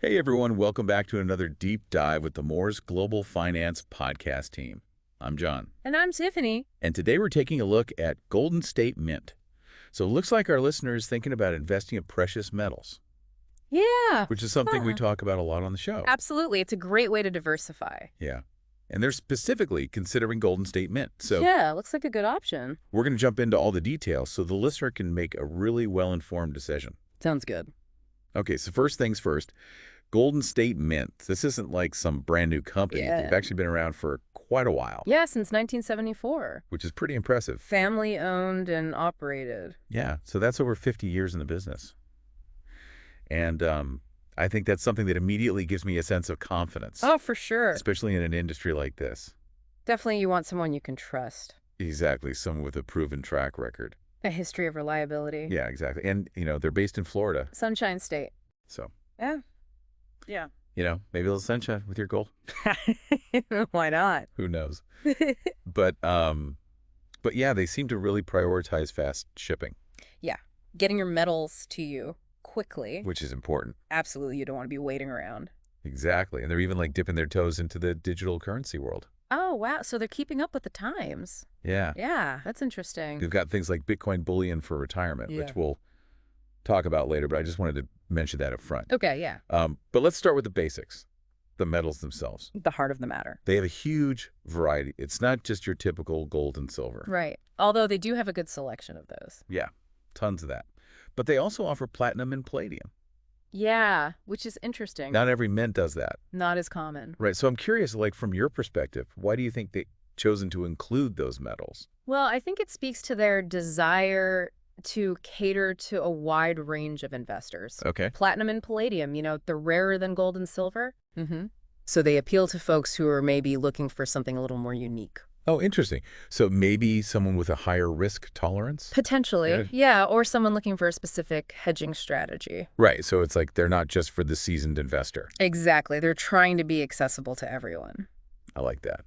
Hey everyone, welcome back to another deep dive with the Morss Global Finance Podcast team. I'm John. And I'm Tiffany. And today we're taking a look at Golden State Mint. So it looks like our listener is thinking about investing in precious metals. Yeah. Which is something we talk about a lot on the show. Absolutely. It's a great way to diversify. Yeah. And they're specifically considering Golden State Mint. So yeah, looks like a good option. we're going to jump into all the details so the listener can make a really well-informed decision. Sounds good. Okay, so first things first, Golden State Mint. This isn't like some brand new company. Yeah. They've actually been around for quite a while. Yeah, since 1974. Which is pretty impressive. Family owned and operated. Yeah, so that's over 50 years in the business. And I think that's something that immediately gives me a sense of confidence. Oh, for sure. Especially in an industry like this. Definitely you want someone you can trust. Exactly, someone with a proven track record. A history of reliability. Yeah, exactly. And, they're based in Florida. Sunshine State. So. Yeah. Yeah. Maybe a little sunshine with your gold. Why not? Who knows? But yeah, they seem to really prioritize fast shipping. Yeah. Getting your metals to you quickly. Which is important. Absolutely. You don't want to be waiting around. Exactly. And they're even like dipping their toes into the digital currency world. Oh, wow. So they're keeping up with the times. Yeah. Yeah, that's interesting. They've got things like Bitcoin bullion for retirement, Yeah. which we'll talk about later, but I just wanted to mention that up front. Okay, yeah. But let's start with the basics, the metals themselves. The heart of the matter. They have a huge variety. It's not just your typical gold and silver. Right. Although they do have a good selection of those. Yeah, tons of that. But they also offer platinum and palladium. Yeah, which is interesting. Not every mint does that. Not as common. Right. So I'm curious, like from your perspective, why do you think they've chosen to include those metals? Well, I think it speaks to their desire to cater to a wide range of investors. Okay. Platinum and palladium, they're rarer than gold and silver. So they appeal to folks who are maybe looking for something a little more unique. Oh, interesting. So maybe someone with a higher risk tolerance? Potentially, yeah, or someone looking for a specific hedging strategy. Right. So it's like they're not just for the seasoned investor. Exactly. They're trying to be accessible to everyone. I like that.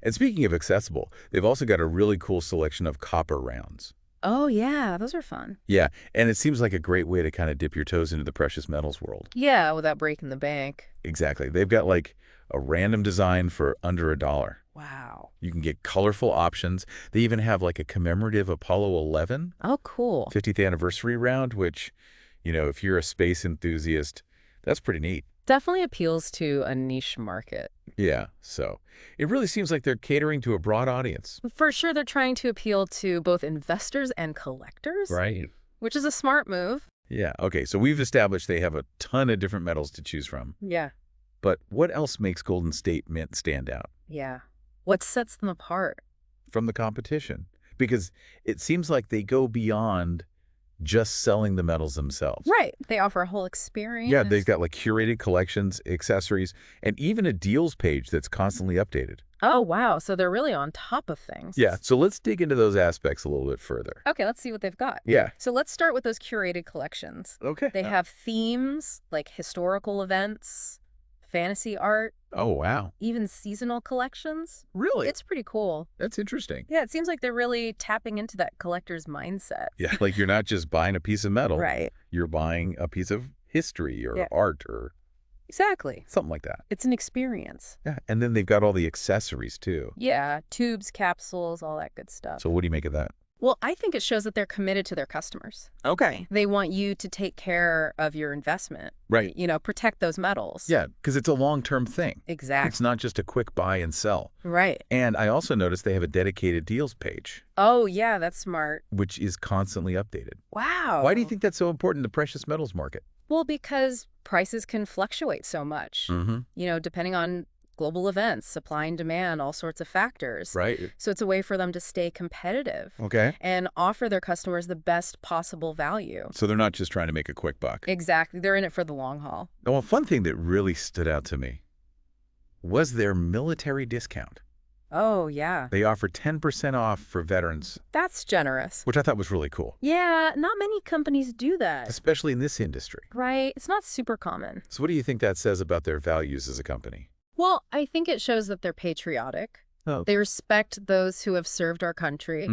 And speaking of accessible, they've also got a really cool selection of copper rounds. Oh, yeah, those are fun. Yeah, and it seems like a great way to kind of dip your toes into the precious metals world. Yeah, without breaking the bank. Exactly. They've got like a random design for under $1. Wow. You can get colorful options. They even have like a commemorative Apollo 11 Oh, cool. 50th anniversary round, which, if you're a space enthusiast, that's pretty neat. Definitely appeals to a niche market. Yeah, so it really seems like they're catering to a broad audience. For sure, they're trying to appeal to both investors and collectors. Right. Which is a smart move. Yeah, okay, so we've established they have a ton of different metals to choose from. Yeah. But what else makes Golden State Mint stand out? Yeah. What sets them apart? From the competition? Because it seems like they go beyond just selling the metals themselves. Right. They offer a whole experience. Yeah, they've got like curated collections, accessories, and even a deals page that's constantly updated. Oh, wow. So they're really on top of things. Yeah, so let's dig into those aspects a little bit further. Okay, let's see what they've got. Yeah. So let's start with those curated collections. Okay. They have themes like historical events, fantasy art, Oh, wow. even seasonal collections. Really? It's pretty cool. That's interesting. Yeah, it seems like they're really tapping into that collector's mindset. Yeah, like you're not just buying a piece of metal. Right. You're buying a piece of history or Yeah. art or Exactly. something like that. It's an experience. Yeah, and then they've got all the accessories too. Yeah, tubes, capsules, all that good stuff. So what do you make of that? Well, I think it shows that they're committed to their customers. Okay. They want you to take care of your investment. Right. Protect those metals. Yeah, because it's a long-term thing. Exactly. It's not just a quick buy and sell. Right. And I also noticed they have a dedicated deals page, Oh, yeah, that's smart. which is constantly updated. Wow. Why do you think that's so important in the precious metals market? Well, because prices can fluctuate so much, depending on global events, supply and demand, all sorts of factors. Right. So it's a way for them to stay competitive Okay. and offer their customers the best possible value. So they're not just trying to make a quick buck. Exactly. They're in it for the long haul. Well, a fun thing that really stood out to me was their military discount. Oh, yeah. They offer 10% off for veterans, That's generous. which I thought was really cool, Yeah, not many companies do that. especially in this industry. Right. It's not super common. So what do you think that says about their values as a company? Well, I think it shows that they're patriotic. Oh. They respect those who have served our country,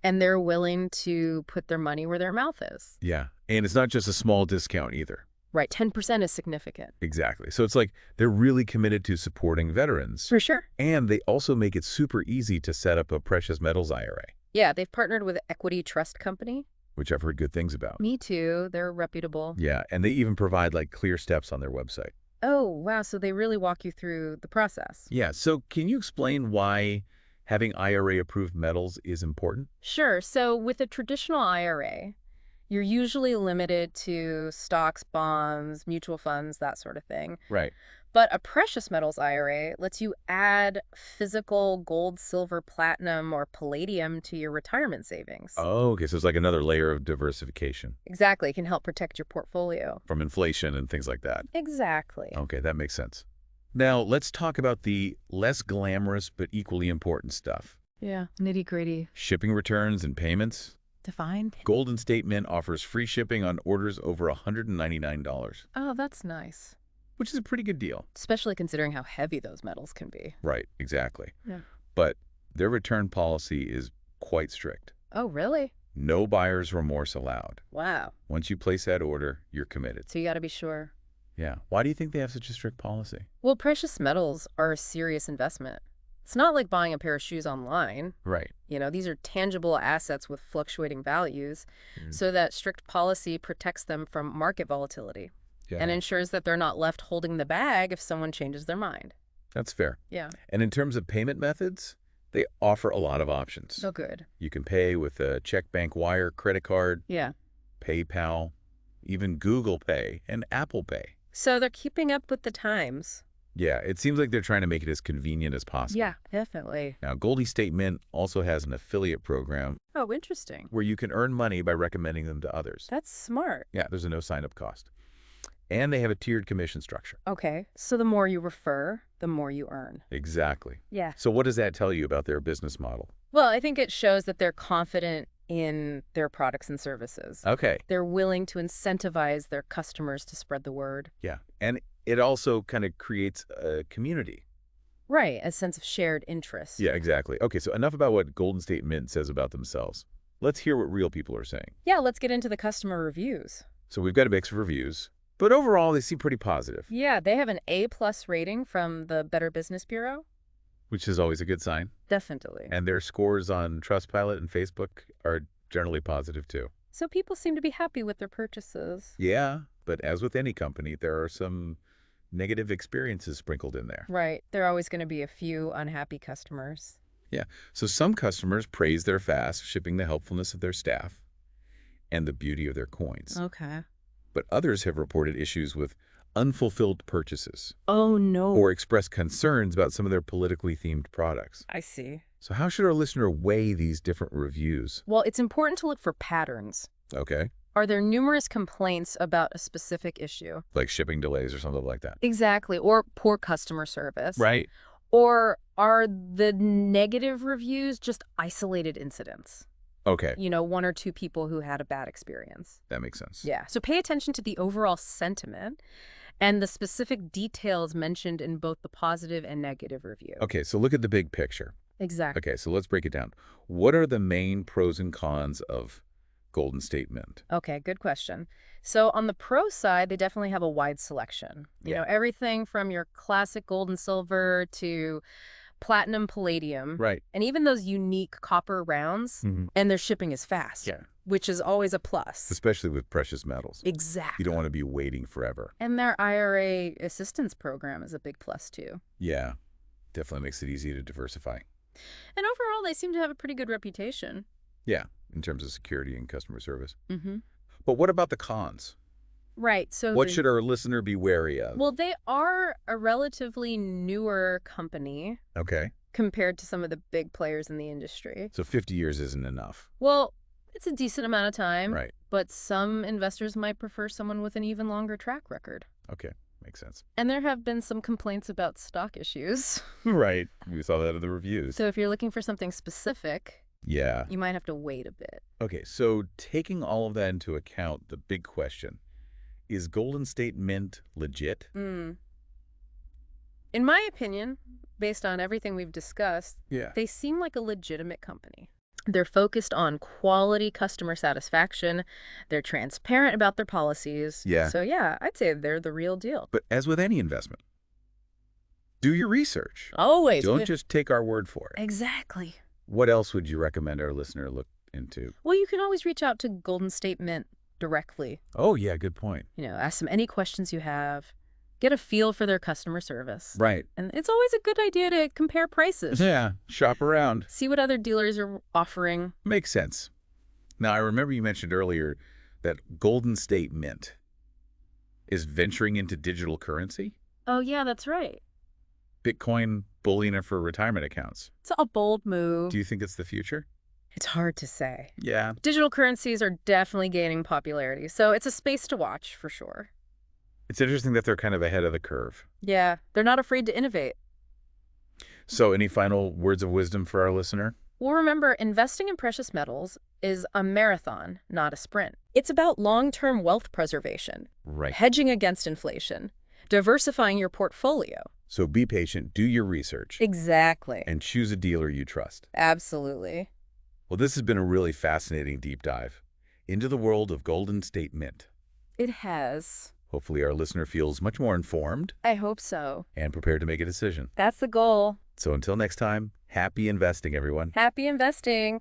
and they're willing to put their money where their mouth is. Yeah. And it's not just a small discount either. Right, 10% is significant. Exactly. So it's like they're really committed to supporting veterans. For sure. And they also make it super easy to set up a precious metals IRA, Yeah, they've partnered with Equity Trust Company. which I've heard good things about. Me too. They're reputable. Yeah, and they even provide like clear steps on their website. Oh, wow. So they really walk you through the process. Yeah, so can you explain why having IRA-approved metals is important? Sure. So with a traditional IRA, you're usually limited to stocks, bonds, mutual funds, that sort of thing. Right. But a precious metals IRA lets you add physical gold, silver, platinum, or palladium to your retirement savings. Oh, okay, so it's like another layer of diversification Exactly. It can help protect your portfolio. from inflation and things like that. Exactly. Okay, that makes sense. Now, let's talk about the less glamorous but equally important stuff. Yeah. Nitty-gritty. Shipping returns and payments. Defined. Golden State Mint offers free shipping on orders over $199, Oh, that's nice. which is a pretty good deal. Especially considering how heavy those metals can be. Right, exactly. Yeah. But their return policy is quite strict. Oh, really? No buyer's remorse allowed. Wow. Once you place that order, you're committed. So you got to be sure. Yeah. Why do you think they have such a strict policy? Well, precious metals are a serious investment. It's not like buying a pair of shoes online. Right. You know, these are tangible assets with fluctuating values, Mm. so that strict policy protects them from market volatility Yeah. and ensures that they're not left holding the bag if someone changes their mind. That's fair. Yeah. And in terms of payment methods, they offer a lot of options. Oh, good. You can pay with a check, bank, wire, credit card, Yeah. PayPal, even Google Pay and Apple Pay. So they're keeping up with the times. Yeah, it seems like they're trying to make it as convenient as possible. Yeah, definitely. Now, Goldie State Mint also has an affiliate program Oh, interesting. where you can earn money by recommending them to others. That's smart. Yeah, there's a no sign-up cost. And they have a tiered commission structure. Okay, so the more you refer, the more you earn. Exactly. Yeah. So what does that tell you about their business model? Well, I think it shows that they're confident in their products and services. Okay. They're willing to incentivize their customers to spread the word. Yeah. And it also kind of creates a community. Right, a sense of shared interest. Yeah, exactly. Okay, so enough about what Golden State Mint says about themselves. Let's hear what real people are saying. Yeah, let's get into the customer reviews. So we've got a mix of reviews, but overall they seem pretty positive, Yeah, they have an A+ rating from the Better Business Bureau. which is always a good sign. Definitely. And their scores on Trustpilot and Facebook are generally positive too. So people seem to be happy with their purchases. Yeah, but as with any company, there are some negative experiences sprinkled in there. Right, there are always going to be a few unhappy customers. Yeah, so some customers praise their fast shipping, the helpfulness of their staff, and the beauty of their coins. Okay. But others have reported issues with unfulfilled purchases Oh, no. or expressed concerns about some of their politically themed products. I see. So how should our listener weigh these different reviews? Well, it's important to look for patterns. Okay, Are there numerous complaints about a specific issue? like shipping delays or something like that. Exactly, or poor customer service. Right. Or are the negative reviews just isolated incidents? Okay, You know, one or two people who had a bad experience. that makes sense. Yeah. So pay attention to the overall sentiment and the specific details mentioned in both the positive and negative review. Okay, so look at the big picture. Exactly. Okay, so let's break it down. What are the main pros and cons of Golden State Mint? Okay, good question. So on the pro side, they definitely have a wide selection. You know, everything from your classic gold and silver to platinum, palladium, Right. and even those unique copper rounds, and their shipping is fast, Yeah. which is always a plus. Especially with precious metals. Exactly. You don't want to be waiting forever. And their IRA assistance program is a big plus too. Yeah, definitely makes it easy to diversify. And overall, they seem to have a pretty good reputation. Yeah, in terms of security and customer service. Mm-hmm. But what about the cons? Right. So What should our listener be wary of? Well, they are a relatively newer company Okay, compared to some of the big players in the industry. so 50 years isn't enough. Well, it's a decent amount of time, Right. but some investors might prefer someone with an even longer track record. Okay, makes sense. And there have been some complaints about stock issues. Right. We saw that in the reviews. So if you're looking for something specific, Yeah. you might have to wait a bit. Okay, so taking all of that into account, the big question, is Golden State Mint legit? In my opinion, based on everything we've discussed, Yeah. they seem like a legitimate company. They're focused on quality customer satisfaction. They're transparent about their policies. Yeah. So yeah, I'd say they're the real deal. But as with any investment, do your research. Always. Don't just take our word for it. Exactly. What else would you recommend our listener look into? Well, you can always reach out to Golden State Mint directly. Oh, yeah, good point. Ask them any questions you have. Get a feel for their customer service. Right. And it's always a good idea to compare prices. Yeah, shop around. See what other dealers are offering. Makes sense. Now, I remember you mentioned earlier that Golden State Mint is venturing into digital currency? Oh, yeah, that's right. Bitcoin, bullion for retirement accounts. It's a bold move. Do you think it's the future? It's hard to say. Yeah. Digital currencies are definitely gaining popularity, so it's a space to watch for sure. It's interesting that they're kind of ahead of the curve. Yeah, they're not afraid to innovate. So any final words of wisdom for our listener? Well, remember, investing in precious metals is a marathon, not a sprint. It's about long-term wealth preservation, Right. hedging against inflation, diversifying your portfolio. So be patient, do your research, Exactly. and choose a dealer you trust. Absolutely. Well, this has been a really fascinating deep dive into the world of Golden State Mint. It has. Hopefully our listener feels much more informed I hope so. and prepared to make a decision. That's the goal. So until next time, happy investing, everyone. Happy investing.